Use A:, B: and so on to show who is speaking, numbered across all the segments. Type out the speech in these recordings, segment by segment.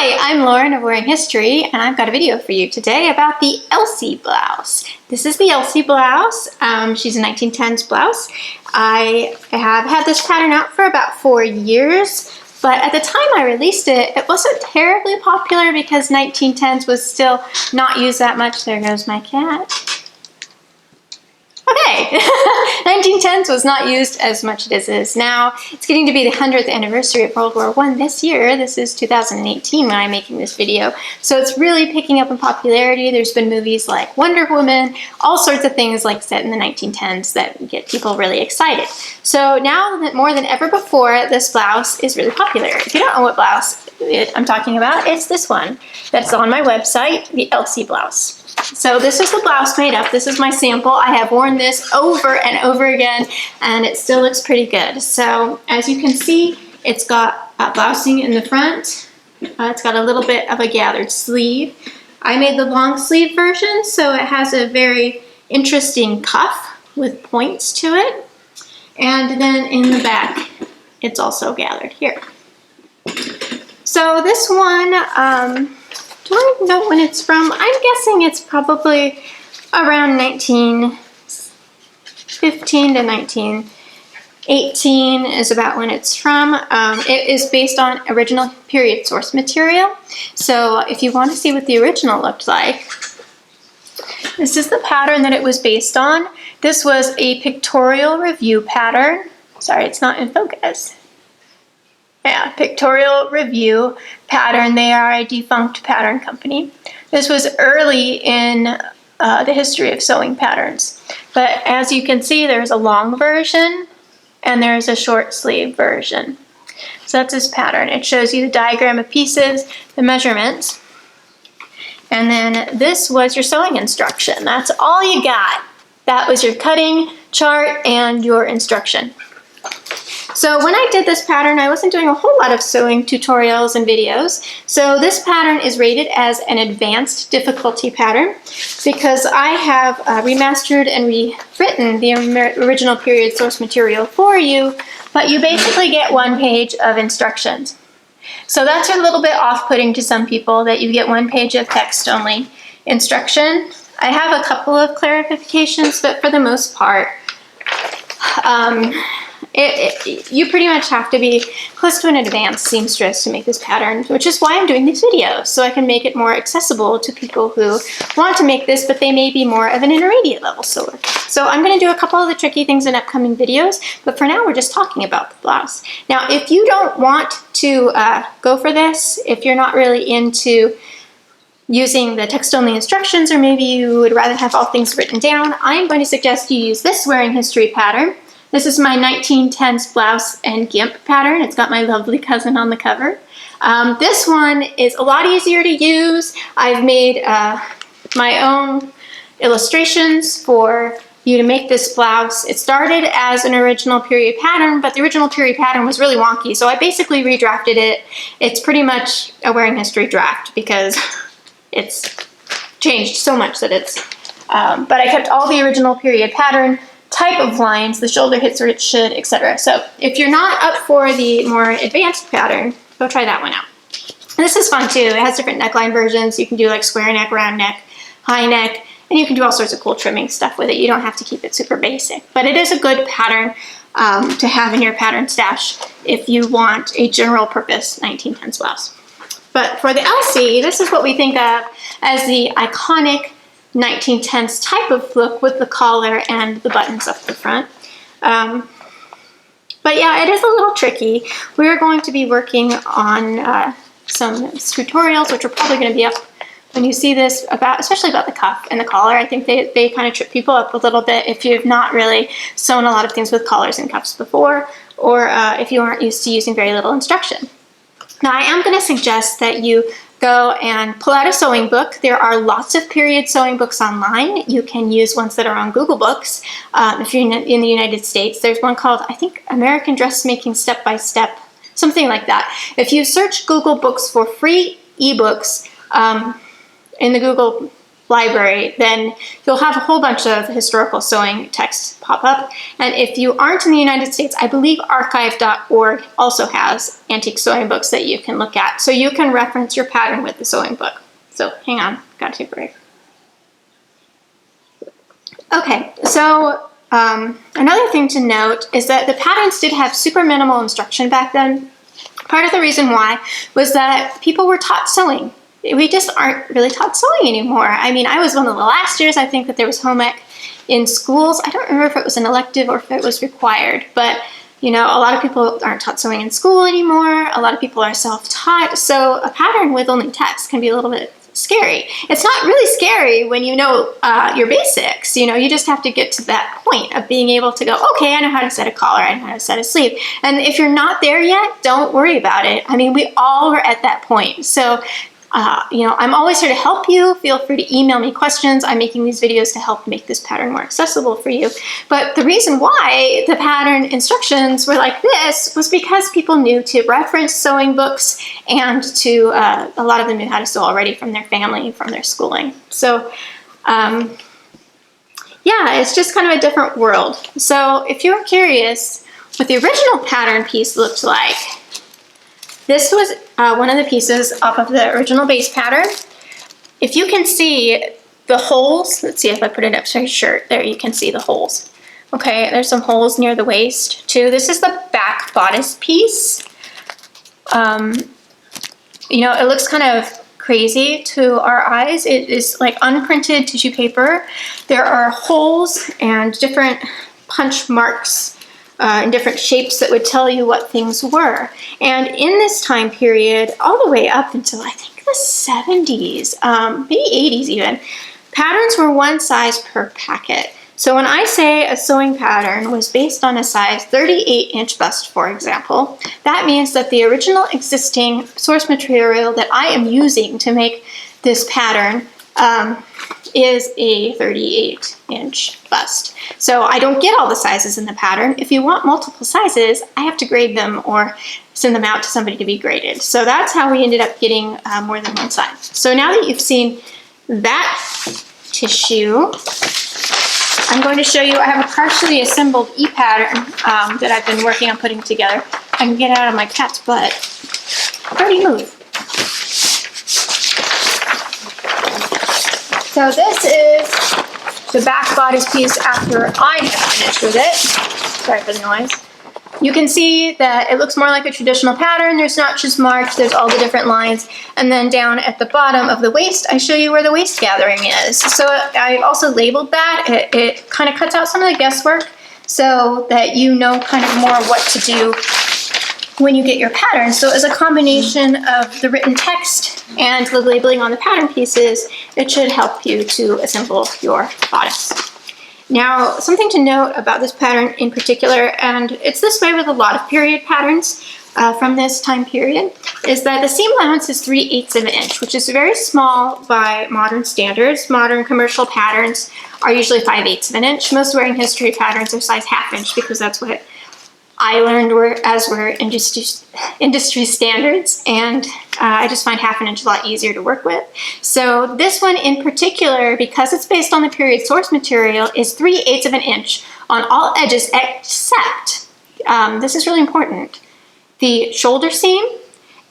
A: Hi, I'm Lauren of Wearing History, and I've got a video for you today about the Elsie blouse. This is the Elsie blouse. She's a 1910s blouse. I have had this pattern out for about 4 years, but at the time I released it, it wasn't terribly popular because 1910s was still not used that much. There goes my cat. Okay, 1910s was not used as much as it is now. It's getting to be the 100th anniversary of World War I this year. This is 2018 when I'm making this video. So it's really picking up in popularity. There's been movies like Wonder Woman, all sorts of things like set in the 1910s that get people really excited. So now that more than ever before, this blouse is really popular. If you don't know what blouse I'm talking about, it's this one that's on my website, the Elsie Blouse. So this is the blouse made up. This is my sample. I have worn this over and over again, and it still looks pretty good. So as you can see, it's got blousing in the front. It's got a little bit of a gathered sleeve. I made the long sleeve version, so it has a very interesting cuff with points to it. And then in the back, it's also gathered here. So this one, do I know when it's from? I'm guessing it's probably around 1915 to 1918 is about when it's from. It is based on original period source material. So if you want to see what the original looked like, this is the pattern that it was based on. This was a pictorial review pattern. Sorry, it's not in focus. Yeah, Pictorial Review Pattern. They are a defunct pattern company. This was early in the history of sewing patterns. But as you can see, there's a long version and there's a short sleeve version. So that's this pattern. It shows you the diagram of pieces, the measurements, and then this was your sewing instruction. That's all you got. That was your cutting chart and your instruction. So when I did this pattern, I wasn't doing a whole lot of sewing tutorials and videos. So this pattern is rated as an advanced difficulty pattern because I have remastered and rewritten the original period source material for you, but you basically get 1 page of instructions. So that's a little bit off-putting to some people that you get 1 page of text-only instruction. I have a couple of clarifications, but for the most part, you pretty much have to be close to an advanced seamstress to make this pattern, which is why I'm doing these videos, so I can make it more accessible to people who want to make this, but they may be more of an intermediate level sewer. So I'm going to do a couple of the tricky things in upcoming videos, but for now we're just talking about the blouse. Now, if you don't want to go for this, if you're not really into using the text-only instructions, or maybe you would rather have all things written down, I'm going to suggest you use this wearing history pattern. This is my 1910s blouse and gimp pattern. It's got my lovely cousin on the cover. This one is a lot easier to use. I've made my own illustrations for you to make this blouse. It started as an original period pattern, but the original period pattern was really wonky, so I basically redrafted it. It's pretty much a wearing history draft because it's changed so much that it's, but I kept all the original period pattern, type of lines, the shoulder hits where it should, etc. So if you're not up for the more advanced pattern, go try that one out. And this is fun too. It has different neckline versions. You can do like square neck, round neck, high neck, and you can do all sorts of cool trimming stuff with it. You don't have to keep it super basic, but it is a good pattern to have in your pattern stash if you want a general purpose 1910s blouse. But for the Elsie, this is what we think of as the iconic 1910s type of look with the collar and the buttons up the front. But yeah, it is a little tricky. We're going to be working on some tutorials, which are probably going to be up when you see this, especially about the cuff and the collar. I think they kind of trip people up a little bit if you've not really sewn a lot of things with collars and cuffs before, or if you aren't used to using very little instruction. Now, I am going to suggest that you go and pull out a sewing book. There are lots of period sewing books online. You can use ones that are on Google Books. If you're in the United States, there's one called, I think, American Dressmaking Step by Step, something like that. If you search Google Books for free ebooks in the Google library, then you'll have a whole bunch of historical sewing texts pop up. And if you aren't in the United States, I believe archive.org also has antique sewing books that you can look at. So you can reference your pattern with the sewing book. So hang on, gotta take a break. Okay, so another thing to note is that the patterns did have super minimal instruction back then. Part of the reason why was that people were taught sewing. We just aren't really taught sewing anymore. I mean, I was one of the last years, I think, that there was home ec in schools. I don't remember if it was an elective or if it was required, but you know, a lot of people aren't taught sewing in school anymore. A lot of people are self-taught. So a pattern with only text can be a little bit scary. It's not really scary when you know your basics. You know, you just have to get to that point of being able to go, okay, I know how to set a collar, I know how to set a sleeve. And if you're not there yet, don't worry about it. I mean, we all were at that point. So you know, I'm always here to help you. Feel free to email me questions. I'm making these videos to help make this pattern more accessible for you. But the reason why the pattern instructions were like this was because people knew to reference sewing books, and to a lot of them knew how to sew already from their family, from their schooling. So yeah, it's just kind of a different world. So if you're curious what the original pattern piece looked like, this was one of the pieces off of the original base pattern. If you can see the holes, let's see if I put it up to your shirt, there you can see the holes. Okay, there's some holes near the waist too. This is the back bodice piece. You know, it looks kind of crazy to our eyes. It is like unprinted tissue paper. There are holes and different punch marks in different shapes that would tell you what things were. And in this time period, all the way up until I think the 70s, maybe 80s even, patterns were one size per packet. So when I say a sewing pattern was based on a size 38-inch bust, for example, that means that the original existing source material that I am using to make this pattern is a 38-inch bust. So I don't get all the sizes in the pattern. If you want multiple sizes, I have to grade them or send them out to somebody to be graded. So that's how we ended up getting more than one size. So now that you've seen that tissue, I'm going to show you, I have a partially assembled e-pattern that I've been working on putting together. I can get out of my cat's butt. Pretty move. So this is the back bodice piece after I have finished with it. Sorry for the noise. You can see that it looks more like a traditional pattern. There's notches marked, there's all the different lines. And then down at the bottom of the waist, I show you where the waist gathering is. So I've also labeled that. It kind of cuts out some of the guesswork so that you know kind of more what to do when you get your pattern. So as a combination of the written text and the labeling on the pattern pieces, it should help you to assemble your bodice. Now, something to note about this pattern in particular, and it's this way with a lot of period patterns from this time period, is that the seam allowance is 3/8 of an inch, which is very small by modern standards. Modern commercial patterns are usually 5/8 of an inch. Most wearing history patterns are size 1/2 inch because that's what I learned were industry standards, and I just find 1/2 inch a lot easier to work with. So this one in particular, because it's based on the period source material, is 3/8 of an inch on all edges except, this is really important, the shoulder seam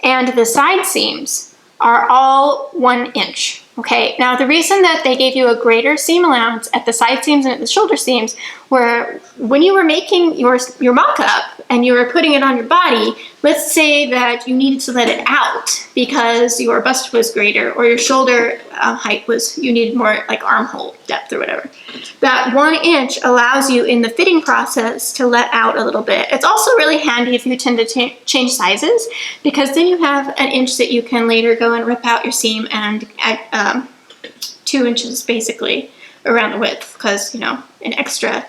A: and the side seams are all 1 inch. Okay, now the reason that they gave you a greater seam allowance at the side seams and at the shoulder seams were when you were making your mock-up and you were putting it on your body, let's say that you needed to let it out because your bust was greater or your shoulder height was, you needed more like armhole depth or whatever. That 1 inch allows you in the fitting process to let out a little bit. It's also really handy if you tend to change sizes, because then you have an inch that you can later go and rip out your seam and add 2 inches basically around the width, because you know, an extra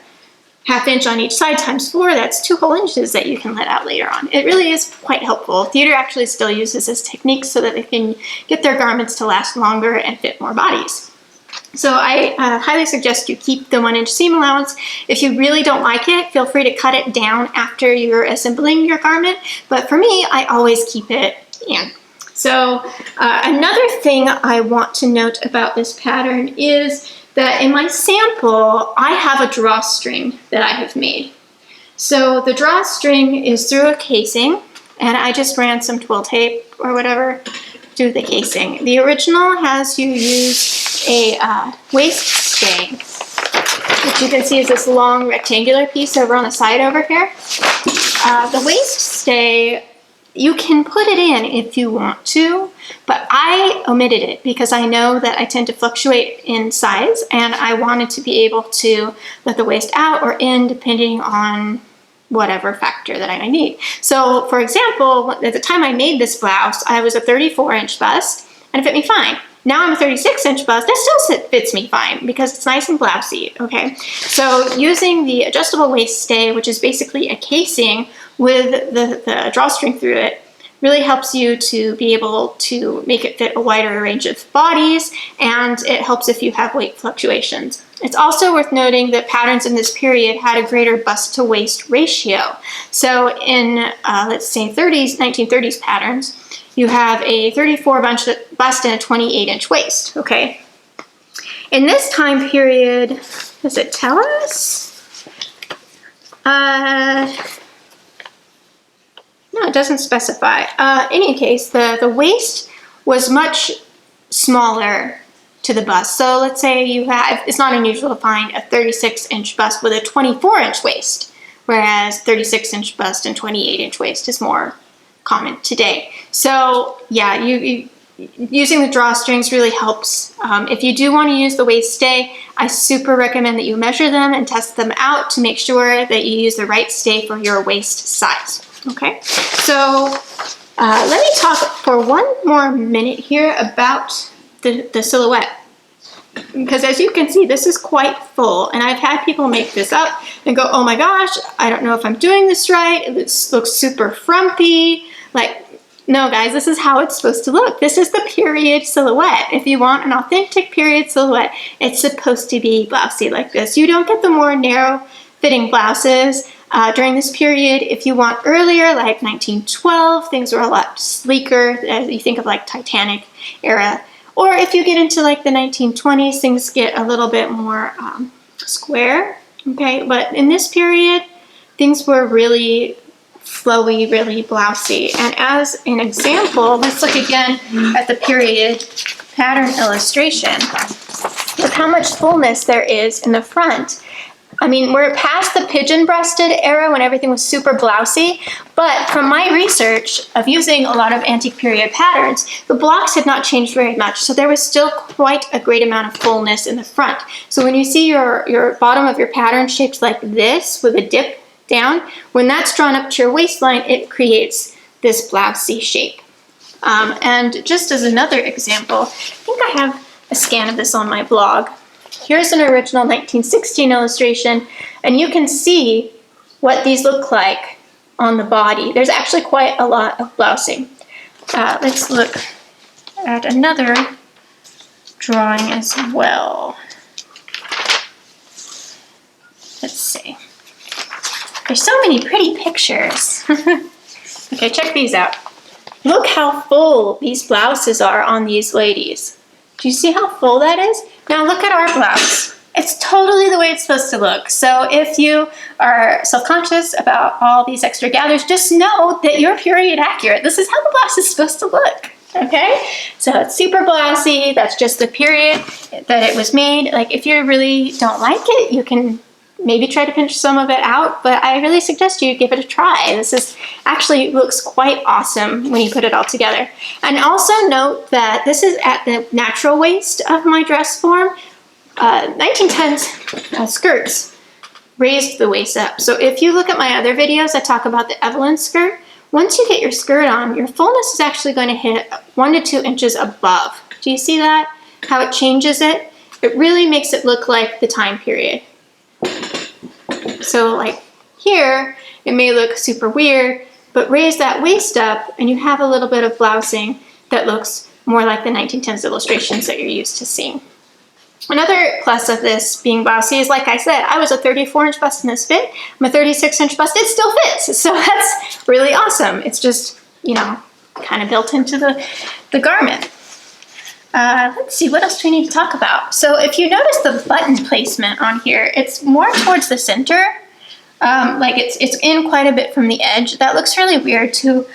A: 1/2 inch on each side times 4, that's 2 whole inches that you can let out later on. It really is quite helpful. Theater actually still uses this technique so that they can get their garments to last longer and fit more bodies. So I highly suggest you keep the 1 inch seam allowance. If you really don't like it, feel free to cut it down after you're assembling your garment. But for me, I always keep it in. So another thing I want to note about this pattern is that in my sample, I have a drawstring that I have made. So the drawstring is through a casing, and I just ran some twill tape or whatever through the casing. The original has you use a waist stay, which you can see is this long rectangular piece over on the side over here. The waist stay, you can put it in if you want to, but I omitted it because I know that I tend to fluctuate in size, and I wanted to be able to let the waist out or in depending on whatever factor that I need. So for example, at the time I made this blouse, I was a 34-inch bust and it fit me fine. Now I'm a 36-inch bust, that still fits me fine because it's nice and blousy, okay? So using the adjustable waist stay, which is basically a casing with the drawstring through it, really helps you to be able to make it fit a wider range of bodies, and it helps if you have weight fluctuations. It's also worth noting that patterns in this period had a greater bust to waist ratio. So in, let's say 1930s patterns, you have a 34 bust and a 28-inch waist, okay? In this time period, does it tell us? No, it doesn't specify. In any case, the waist was much smaller to the bust. So let's say you have, it's not unusual to find a 36-inch bust with a 24-inch waist, whereas 36-inch bust and 28-inch waist is more common today. So yeah, using the drawstrings really helps. If you do want to use the waist stay, I super recommend that you measure them and test them out to make sure that you use the right stay for your waist size. Okay, so let me talk for one more minute here about the silhouette. Because as you can see, this is quite full, and I've had people make this up and go, oh my gosh, I don't know if I'm doing this right, it looks super frumpy. Like, no guys, this is how it's supposed to look. This is the period silhouette. If you want an authentic period silhouette, it's supposed to be blousy like this. You don't get the more narrow fitting blouses during this period. If you want earlier, like 1912, things were a lot sleeker. You think of like Titanic era. Or if you get into like the 1920s, things get a little bit more square, okay? But in this period, things were really flowy, really blousy. And as an example, let's look again at the period pattern illustration. Look how much fullness there is in the front. I mean, we're past the pigeon-breasted era when everything was super blousy, but from my research of using a lot of antique period patterns, the blocks had not changed very much, so there was still quite a great amount of fullness in the front. So when you see your bottom of your pattern shaped like this with a dip down, when that's drawn up to your waistline, it creates this blousy shape. And just as another example, I think I have a scan of this on my blog. Here's an original 1916 illustration, and you can see what these look like on the body. There's actually quite a lot of blousing. Let's look at another drawing as well. Let's see. There's so many pretty pictures. Okay, check these out. Look how full these blouses are on these ladies. Do you see how full that is? Now look at our blouse. It's totally the way it's supposed to look. So if you are self-conscious about all these extra gathers, just know that you're period accurate. This is how the blouse is supposed to look, okay? So it's super blousy. That's just the period that it was made. Like if you really don't like it, you can maybe try to pinch some of it out, but I really suggest you give it a try. This is actually looks quite awesome when you put it all together. And also note that this is at the natural waist of my dress form. 1910s skirts raised the waist up. So if you look at my other videos, I talk about the Evelyn skirt. Once you get your skirt on, your fullness is actually going to hit 1 to 2 inches above. Do you see that? How it changes it? It really makes it look like the time period. So like here, it may look super weird, but raise that waist up and you have a little bit of blousing that looks more like the 1910s illustrations that you're used to seeing. Another plus of this being blousy is, like I said, I was a 34-inch bust in this fit. I'm a 36-inch bust. It still fits. So that's really awesome. It's just, you know, kind of built into the garment. Let's see, what else do we need to talk about? So if you notice the button placement on here, it's more towards the center. Like it's in quite a bit from the edge. That looks really weird to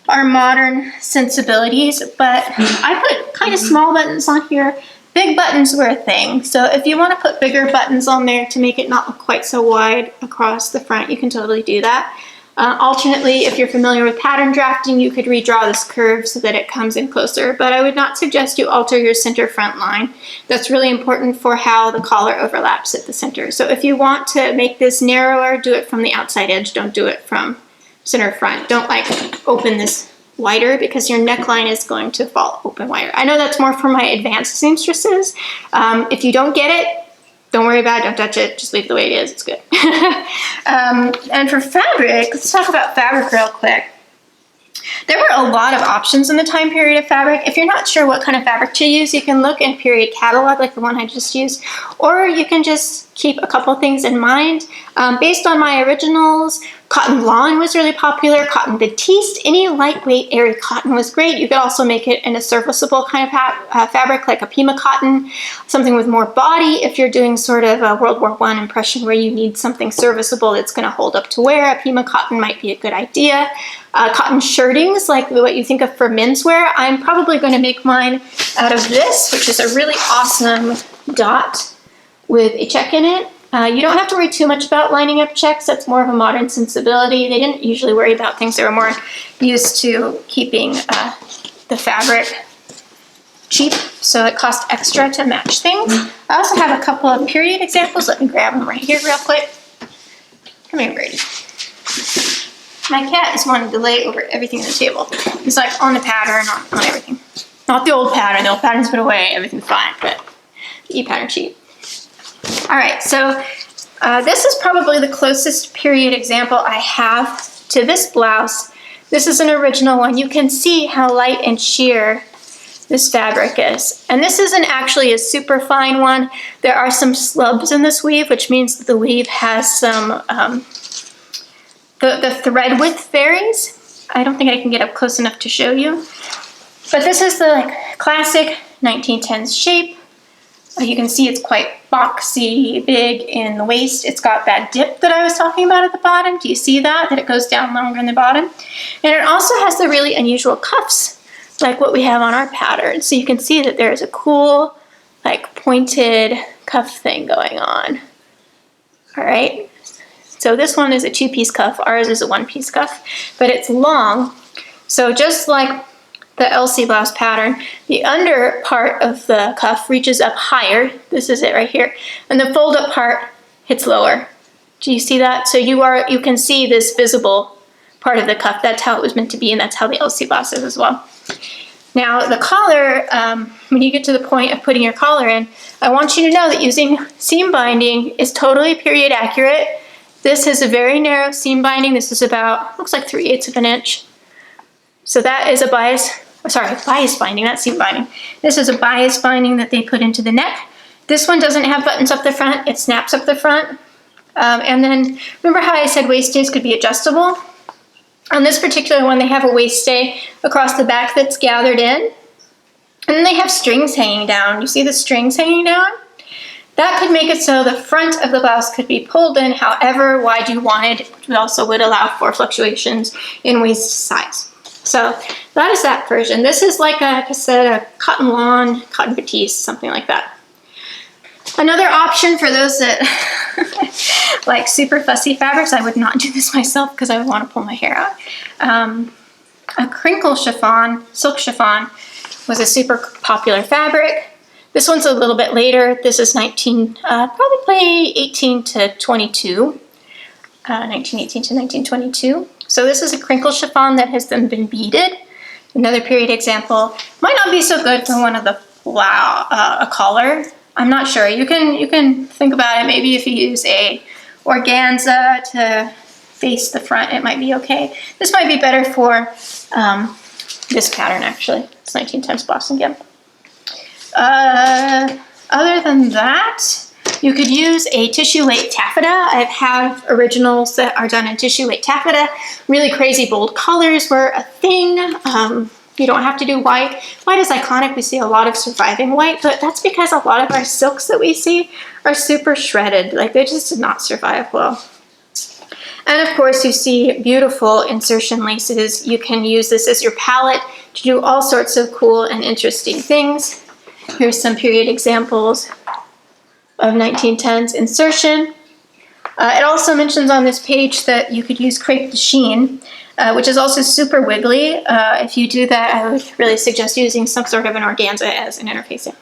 A: our modern sensibilities, but I put kind of small buttons on here. Big buttons were a thing, so if you want to put bigger buttons on there to make it not look quite so wide across the front, you can totally do that. Alternately, if you're familiar with pattern drafting, you could redraw this curve so that it comes in closer, but I would not suggest you alter your center front line. That's really important for how the collar overlaps at the center. So if you want to make this narrower, do it from the outside edge, don't do it from center front. Don't like open this wider because your neckline is going to fall open wider. I know that's more for my advanced seamstresses. If you don't get it, don't worry about it, don't touch it, just leave it the way it is, it's good. And for fabric, let's talk about fabric real quick. There were a lot of options in the time period of fabric. If you're not sure what kind of fabric to use, you can look in period catalog like the one I just used, or you can just keep a couple things in mind. Based on my originals, cotton lawn was really popular, cotton batiste, any lightweight airy cotton was great. You could also make it in a serviceable kind of fabric like a Pima cotton, something with more body. If you're doing sort of a World War I impression where you need something serviceable that's going to hold up to wear, a Pima cotton might be a good idea. Cotton shirtings, like what you think of for menswear, I'm probably going to make mine out of this, which is a really awesome dot with a check in it. You don't have to worry too much about lining up checks. That's more of a modern sensibility. They didn't usually worry about things. They were more used to keeping the fabric cheap, so it cost extra to match things. I also have a couple of period examples. Let me grab them right here real quick. Come here, Brady. My cat is wanting to lay over everything on the table. He's like on the pattern, on everything. Not the old pattern. The old pattern's put away. Everything's fine, but the e-pattern cheap. All right, so this is probably the closest period example I have to this blouse. This is an original one. You can see how light and sheer this fabric is. And this isn't actually a super fine one. There are some slubs in this weave, which means that the weave has some, the thread width varies. I don't think I can get up close enough to show you. But this is the classic 1910s shape. You can see it's quite boxy, big in the waist. It's got that dip that I was talking about at the bottom. Do you see that? That it goes down longer in the bottom? And it also has the really unusual cuffs, like what we have on our pattern. So you can see that there's a cool, like pointed cuff thing going on. All right. So this one is a two-piece cuff. Ours is a one-piece cuff, but it's long. So just like the Elsie Blouse pattern, the under part of the cuff reaches up higher. This is it right here. And the fold-up part hits lower. Do you see that? So you can see this visible part of the cuff. That's how it was meant to be, and that's how the Elsie Blouse is as well. Now the collar, when you get to the point of putting your collar in, I want you to know that using seam binding is totally period accurate. This is a very narrow seam binding. This is about, looks like 3/8 of an inch. So that is a bias binding, not seam binding. This is a bias binding that they put into the neck. This one doesn't have buttons up the front, it snaps up the front. And then, remember how I said waist stays could be adjustable? On this particular one, they have a waist stay across the back that's gathered in. And then they have strings hanging down. You see the strings hanging down? That could make it so the front of the blouse could be pulled in however wide you wanted. It also would allow for fluctuations in waist size. So that is that version. This is like I said, a cotton lawn, cotton batiste, something like that. Another option for those that like super fussy fabrics, I would not do this myself because I would want to pull my hair out. A crinkle chiffon, silk chiffon, was a super popular fabric. This one's a little bit later. This is probably 18 to 22, 1918 to 1922. So this is a crinkle chiffon that has then been beaded. Another period example. Might not be so good for one of the a collar. I'm not sure. You can think about it. Maybe if you use a organza to face the front, it might be okay. This might be better for this pattern actually. It's 1910s Blouse again. Other than that, You could use a tissue weight taffeta. I have originals that are done in tissue weight taffeta. Really crazy bold colors were a thing. You don't have to do white. White is iconic. We see a lot of surviving white, but that's because a lot of our silks that we see are super shredded. Like, they just did not survive well. And of course, you see beautiful insertion laces. You can use this as your palette to do all sorts of cool and interesting things. Here's some period examples of 1910s insertion. It also mentions on this page that you could use crepe de chine, which is also super wiggly. If you do that, I would really suggest using some sort of an organza as an interfacing.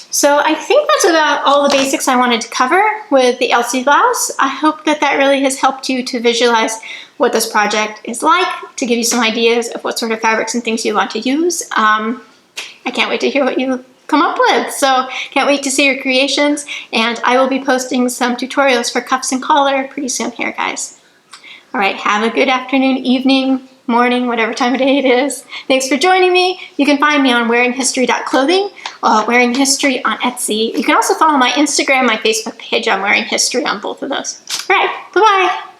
A: So I think that's about all the basics I wanted to cover with the Elsie blouse. I hope that that really has helped you to visualize what this project is like, to give you some ideas of what sort of fabrics and things you want to use. I can't wait to hear what you come up with. So can't wait to see your creations, and I will be posting some tutorials for cuffs and collar pretty soon here, guys. All right, have a good afternoon, evening, morning, whatever time of day it is. Thanks for joining me. You can find me on wearinghistory.clothing, Wearing History on Etsy. You can also follow my Instagram, my Facebook page on Wearing History on both of those. All right, bye-bye.